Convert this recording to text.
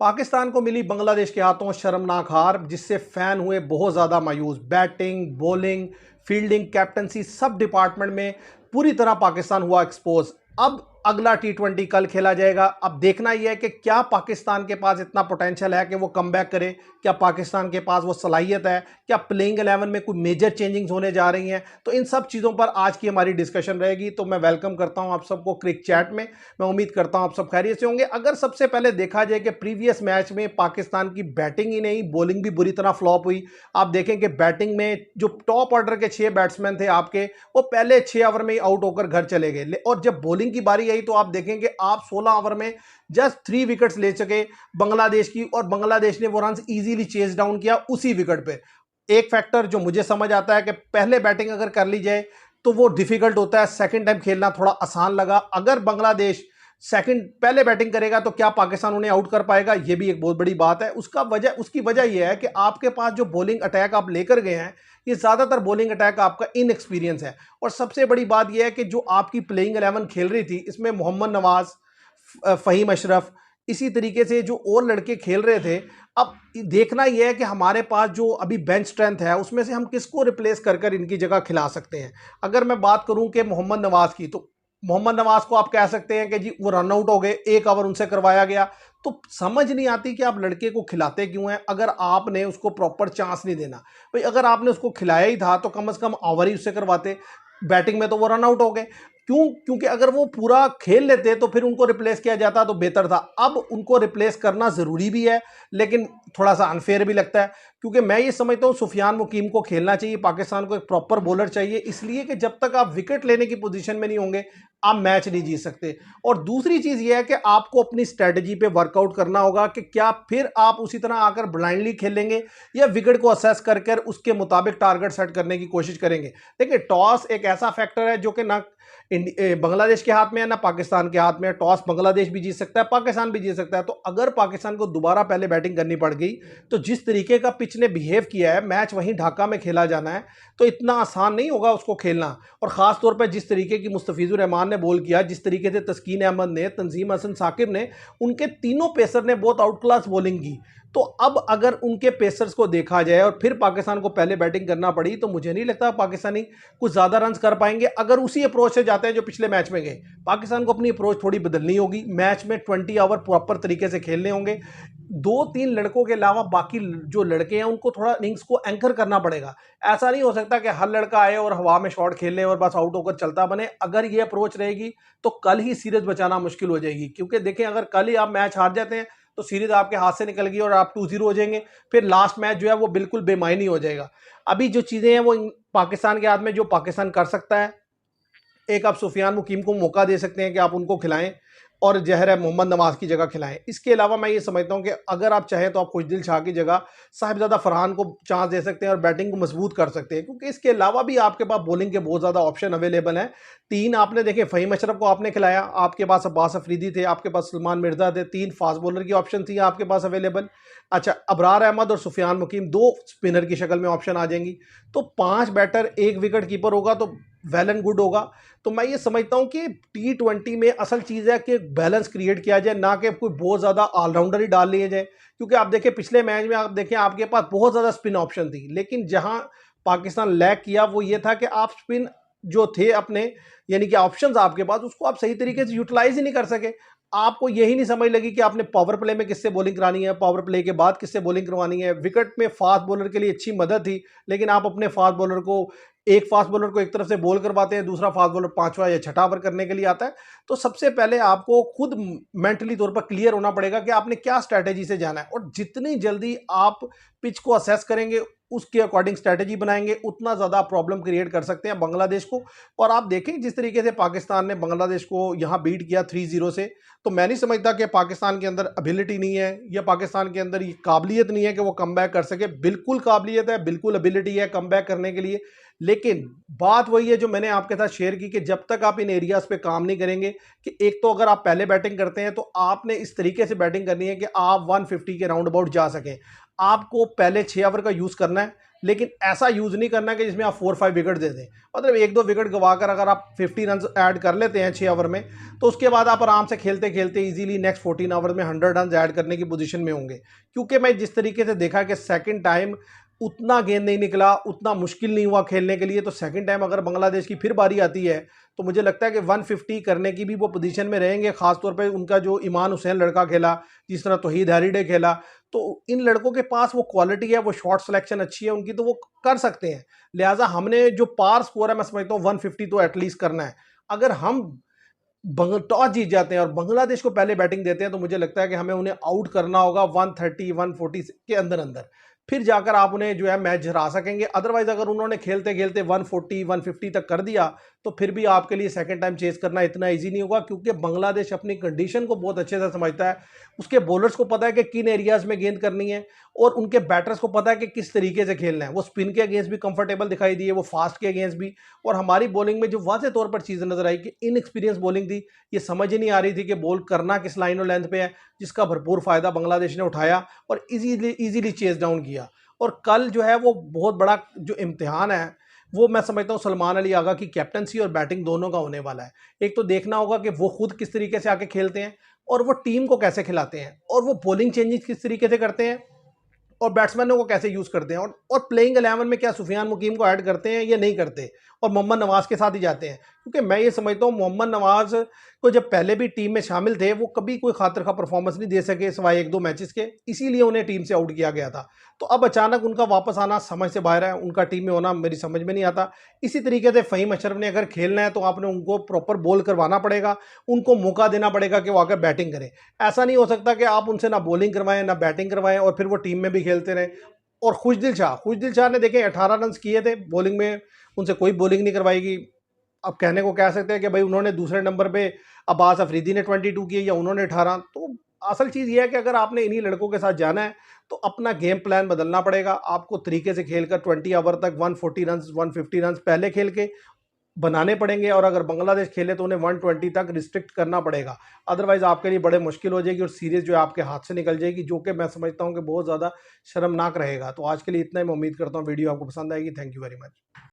पाकिस्तान को मिली बांग्लादेश के हाथों शर्मनाक हार, जिससे फैन हुए बहुत ज़्यादा मायूस। बैटिंग, बॉलिंग, फील्डिंग, कैप्टनसी सब डिपार्टमेंट में पूरी तरह पाकिस्तान हुआ एक्सपोज। अब अगला टी20 कल खेला जाएगा। अब देखना यह है कि क्या पाकिस्तान के पास इतना पोटेंशियल है कि वो कमबैक करे, क्या पाकिस्तान के पास वो सलाहियत है, क्या प्लेइंग 11 में कोई मेजर चेंजिंग्स होने जा रही हैं। तो इन सब चीज़ों पर आज की हमारी डिस्कशन रहेगी। तो मैं वेलकम करता हूं आप सबको क्रिक चैट में। मैं उम्मीद करता हूं आप सब खैरियत से होंगे। अगर सबसे पहले देखा जाए कि प्रीवियस मैच में पाकिस्तान की बैटिंग ही नहीं, बॉलिंग भी बुरी तरह फ्लॉप हुई। आप देखें कि बैटिंग में जो टॉप ऑर्डर के 6 बैट्समैन थे आपके, वो पहले 6 ओवर में ही आउट होकर घर चले गए। और जब बॉलिंग की बारी आई तो आप देखें कि आप 16 ओवर में जस्ट 3 विकेट्स ले सके बांग्लादेश की, और बांग्लादेश ने वो रन इजीली चेज डाउन किया उसी विकेट पे। एक फैक्टर जो मुझे समझ आता है कि पहले बैटिंग अगर कर ली जाए तो वो डिफिकल्ट होता है, सेकंड टाइम खेलना थोड़ा आसान लगा। अगर बांग्लादेश पहले बैटिंग करेगा तो क्या पाकिस्तान उन्हें आउट कर पाएगा, ये भी एक बहुत बड़ी बात है। उसकी वजह यह है कि आपके पास जो बॉलिंग अटैक आप लेकर गए हैं, ये ज्यादातर बॉलिंग अटैक आपका इनएक्सपीरियंस है। और सबसे बड़ी बात यह है कि जो आपकी प्लेइंग 11 खेल रही थी, इसमें मोहम्मद नवाज, फहीम अशरफ, इसी तरीके से जो और लड़के खेल रहे थे। अब देखना यह है कि हमारे पास जो अभी बेंच स्ट्रेंथ है, उसमें से हम किसको रिप्लेस कर इनकी जगह खिला सकते हैं। अगर मैं बात करूं कि मोहम्मद नवाज की, तो मोहम्मद नवाज को आप कह सकते हैं कि जी वो रन आउट हो गए, 1 ओवर उनसे करवाया गया। तो समझ नहीं आती कि आप लड़के को खिलाते क्यों हैं अगर आपने उसको प्रॉपर चांस नहीं देना। भाई अगर आपने उसको खिलाया ही था तो कम से कम ओवर ही उससे करवाते। बैटिंग में तो वो रन आउट हो गए। क्यों? क्योंकि अगर वो पूरा खेल लेते तो फिर उनको रिप्लेस किया जाता तो बेहतर था। अब उनको रिप्लेस करना जरूरी भी है, लेकिन थोड़ा सा अनफेयर भी लगता है। क्योंकि मैं ये समझता हूं सुफियान मुकीम को खेलना चाहिए, पाकिस्तान को एक प्रॉपर बॉलर चाहिए, इसलिए कि जब तक आप विकेट लेने की पोजीशन में नहीं होंगे आप मैच नहीं जीत सकते। और दूसरी चीज ये है कि आपको अपनी स्ट्रेटजी पे वर्कआउट करना होगा कि क्या फिर आप उसी तरह आकर ब्लाइंडली खेलेंगे या विकेट को असेस कर उसके मुताबिक टारगेट सेट करने की कोशिश करेंगे। देखिए, टॉस एक ऐसा फैक्टर है जो कि ना बांग्लादेश के हाथ में है ना पाकिस्तान के हाथ में है। टॉस बांग्लादेश भी जीत सकता है, पाकिस्तान भी जीत सकता है। तो अगर पाकिस्तान को दोबारा पहले बैटिंग करनी पड़ गई तो जिस तरीके का पिच ने बिहेव किया है, मैच वहीं ढाका में खेला जाना है, तो इतना आसान नहीं होगा उसको खेलना। और खास तौर पर जिस तरीके की मुस्तफिजुर रहमान ने बॉल किया, जिस तरीके से तस्कीन अहमद ने, तंजीम हसन साकिब ने, उनके तीनों पेसर ने बहुत आउट क्लास बॉलिंग की। तो अब अगर उनके पेसर्स को देखा जाए और फिर पाकिस्तान को पहले बैटिंग करना पड़ी, तो मुझे नहीं लगता पाकिस्तानी कुछ ज्यादा रन कर पाएंगे अगर उसी अप्रोच से जाते हैं जो पिछले मैच में गए। पाकिस्तान को अपनी अप्रोच थोड़ी बदलनी होगी। मैच में 20 ओवर प्रॉपर तरीके से खेलने होंगे। 2-3 लड़कों के अलावा बाकी जो लड़के हैं उनको थोड़ा इनिंग्स को एंकर करना पड़ेगा। ऐसा नहीं हो सकता कि हर लड़का आए और हवा में शॉट खेल ले और बस आउट होकर चलता बने। अगर ये अप्रोच रहेगी तो कल ही सीरीज बचाना मुश्किल हो जाएगी। क्योंकि देखें, अगर कल ही आप मैच हार जाते हैं तो सीरीज आपके हाथ से निकल गई और आप 2-0 हो जाएंगे। फिर लास्ट मैच जो है वो बिल्कुल बेमायनी हो जाएगा। अभी जो चीजें हैं वो पाकिस्तान के हाथ में, जो पाकिस्तान कर सकता है, एक आप सुफियान मुकीम को मौका दे सकते हैं कि आप उनको खिलाएं और जहर है मोहम्मद नवाज की जगह खिलाएं। इसके अलावा मैं ये समझता हूं कि अगर आप चाहें तो आप खुशदिल शाह की जगह साहिबजादा फरहान को चांस दे सकते हैं और बैटिंग को मजबूत कर सकते हैं। क्योंकि इसके अलावा भी आपके पास बॉलिंग के बहुत ज्यादा ऑप्शन अवेलेबल हैं। 3 आपने देखे, फहीम अशरफ को आपने खिलाया, आपके पास अब्बास अफरीदी थे, आपके पास सलमान मिर्जा थे, 3 फास्ट बॉलर की ऑप्शन थी आपके पास अवेलेबल। अच्छा, अबरार अहमद और सुफियान मुकीम 2 स्पिनर की शक्ल में ऑप्शन आ जाएंगी। तो 5 बैटर, 1 विकेट कीपर होगा तो वेल एंड गुड होगा। तो मैं ये समझता हूं कि टी20 में असल चीज है कि बैलेंस क्रिएट किया जाए, ना कि कोई बहुत ज्यादा ऑलराउंडर ही डाल लिए जाए। क्योंकि आप देखें पिछले मैच में, आप देखें आपके पास बहुत ज्यादा स्पिन ऑप्शन थी, लेकिन जहां पाकिस्तान लैग किया वो ये था कि आप स्पिन जो थे अपने, यानी कि ऑप्शंस आपके पास, उसको आप सही तरीके से यूटिलाइज ही नहीं कर सके। आपको यही नहीं समझ लगी कि आपने पावर प्ले में किससे बॉलिंग करानी है, पावर प्ले के बाद किससे बॉलिंग करवानी है। विकेट में फास्ट बॉलर के लिए अच्छी मदद थी, लेकिन आप अपने फास्ट बॉलर को, एक फास्ट बॉलर को एक तरफ से बॉल करवाते हैं, दूसरा फास्ट बॉलर 5वां या 6ठा ओवर करने के लिए आता है। तो सबसे पहले आपको खुद मेंटली तौर पर क्लियर होना पड़ेगा कि आपने क्या स्ट्रैटेजी से जाना है। और जितनी जल्दी आप पिच को असेस करेंगे, उसके अकॉर्डिंग स्ट्रैटेजी बनाएंगे, उतना ज्यादा प्रॉब्लम क्रिएट कर सकते हैं बांग्लादेश को। और आप देखें जिस तरीके से पाकिस्तान ने बांग्लादेश को यहां बीट किया 3-0 से, तो मैं नहीं समझता कि पाकिस्तान के अंदर एबिलिटी नहीं है या पाकिस्तान के अंदर ये काबिलियत नहीं है कि वो कमबैक कर सके। बिल्कुल काबिलियत है, बिल्कुल एबिलिटी है कमबैक करने के लिए। लेकिन बात वही है जो मैंने आपके साथ शेयर की कि जब तक आप इन एरियाज पे काम नहीं करेंगे, कि एक तो अगर आप पहले बैटिंग करते हैं तो आपने इस तरीके से बैटिंग करनी है कि आप 150 के राउंड अबाउट जा सकें। आपको पहले 6 ओवर का यूज करना है, लेकिन ऐसा यूज़ नहीं करना कि जिसमें आप 4-5 विकेट दे दें। मतलब 1-2 विकेट गंवाकर अगर आप 50 रन ऐड कर लेते हैं 6 ओवर में, तो उसके बाद आप आराम से खेलते-खेलते ईज़िली नेक्स्ट 14 ओवर में 100 रन ऐड करने की पोजीशन में होंगे। क्योंकि मैं जिस तरीके से देखा कि सेकंड टाइम उतना गेंद नहीं निकला, उतना मुश्किल नहीं हुआ खेलने के लिए, तो सेकंड टाइम अगर बांग्लादेश की फिर बारी आती है, तो मुझे लगता है कि 150 करने की भी वो पोजीशन में रहेंगे। ख़ासतौर पे उनका जो ईमान हुसैन लड़का खेला, जिस तरह तौहीद हैरिडे खेला, तो इन लड़कों के पास वो क्वालिटी है, वो शॉट सिलेक्शन अच्छी है उनकी, तो वो कर सकते हैं। लिहाजा हमने जो पार स्कोर है, मैं समझता हूँ 150 तो एटलीस्ट करना है। अगर हम टॉस जीत जाते हैं और बांग्लादेश को पहले बैटिंग देते हैं, तो मुझे लगता है कि हमें उन्हें आउट करना होगा 130 140 के अंदर अंदर, फिर जाकर आप उन्हें जो है मैच हरा सकेंगे। अदरवाइज अगर उन्होंने खेलते खेलते 140 150 तक कर दिया, तो फिर भी आपके लिए सेकंड टाइम चेस करना इतना इजी नहीं होगा, क्योंकि बांग्लादेश अपनी कंडीशन को बहुत अच्छे से समझता है। उसके बॉलर्स को पता है कि किन एरियाज में गेंद करनी है, और उनके बैटर्स को पता है कि किस तरीके से खेलना है। वो स्पिन के अगेंस्ट भी कंफर्टेबल दिखाई दिए, वो फास्ट के अगेंस्ट भी। और हमारी बॉलिंग में जो वाज़ेह तौर पर चीज़ नजर आई कि इनएक्सपीरियंस बॉलिंग थी। ये समझ ही नहीं आ रही थी कि बॉल करना किस लाइन और लेंथ पे है, जिसका भरपूर फायदा बांग्लादेश ने उठाया और इजीली चेस डाउन किया। और कल जो है वो बहुत बड़ा जो इम्तिहान है, वो मैं समझता हूँ सलमान अली आगा की कैप्टनसी और बैटिंग दोनों का होने वाला है। एक तो देखना होगा कि वो खुद किस तरीके से आके खेलते हैं, और वो टीम को कैसे खिलाते हैं, और वो बॉलिंग चेंजेस किस तरीके से करते हैं, और बैट्समैनों को कैसे यूज़ करते हैं, और प्लेइंग 11 में क्या सुफियान मुकीम को ऐड करते हैं या नहीं करते, और मोहम्मद नवाज़ के साथ ही जाते हैं। क्योंकि मैं ये समझता हूँ मोहम्मद नवाज़ को जब पहले भी टीम में शामिल थे, वो कभी कोई खातिर खा परफॉर्मेंस नहीं दे सके सिवाय 1-2 मैचेस के, इसीलिए उन्हें टीम से आउट किया गया था। तो अब अचानक उनका वापस आना समझ से बाहर है, उनका टीम में होना मेरी समझ में नहीं आता। इसी तरीके से फ़हीम अशरफ ने अगर खेलना है, तो आपने उनको प्रॉपर बॉल करवाना पड़ेगा, उनको मौका देना पड़ेगा कि वो आकर बैटिंग करें। ऐसा नहीं हो सकता कि आप उनसे ना बॉलिंग करवाएं ना बैटिंग करवाएं और फिर वो टीम में भी खेलते रहें। और खुशदिल शाह ने देखें 18 रन किए थे बॉलिंग में, उनसे कोई बॉलिंग नहीं करवाएगी। अब कहने को कह सकते हैं कि भाई उन्होंने दूसरे नंबर पे अब्बास अफरीदी ने 22 किए या उन्होंने 18। तो असल चीज़ ये है कि अगर आपने इन्हीं लड़कों के साथ जाना है, तो अपना गेम प्लान बदलना पड़ेगा। आपको तरीके से खेलकर 20 ओवर तक 140 रन 150 रन पहले खेल के बनाने पड़ेंगे, और अगर बांग्लादेश खेले तो उन्हें 120 तक रिस्ट्रिक्ट करना पड़ेगा। अदरवाइज आपके लिए बड़े मुश्किल हो जाएगी और सीरीज़ जो है आपके हाथ से निकल जाएगी, जो कि मैं समझता हूँ कि बहुत ज़्यादा शर्मनाक रहेगा। तो आज के लिए इतना ही। मैं उम्मीद करता हूँ वीडियो आपको पसंद आएगी। Thank you very much.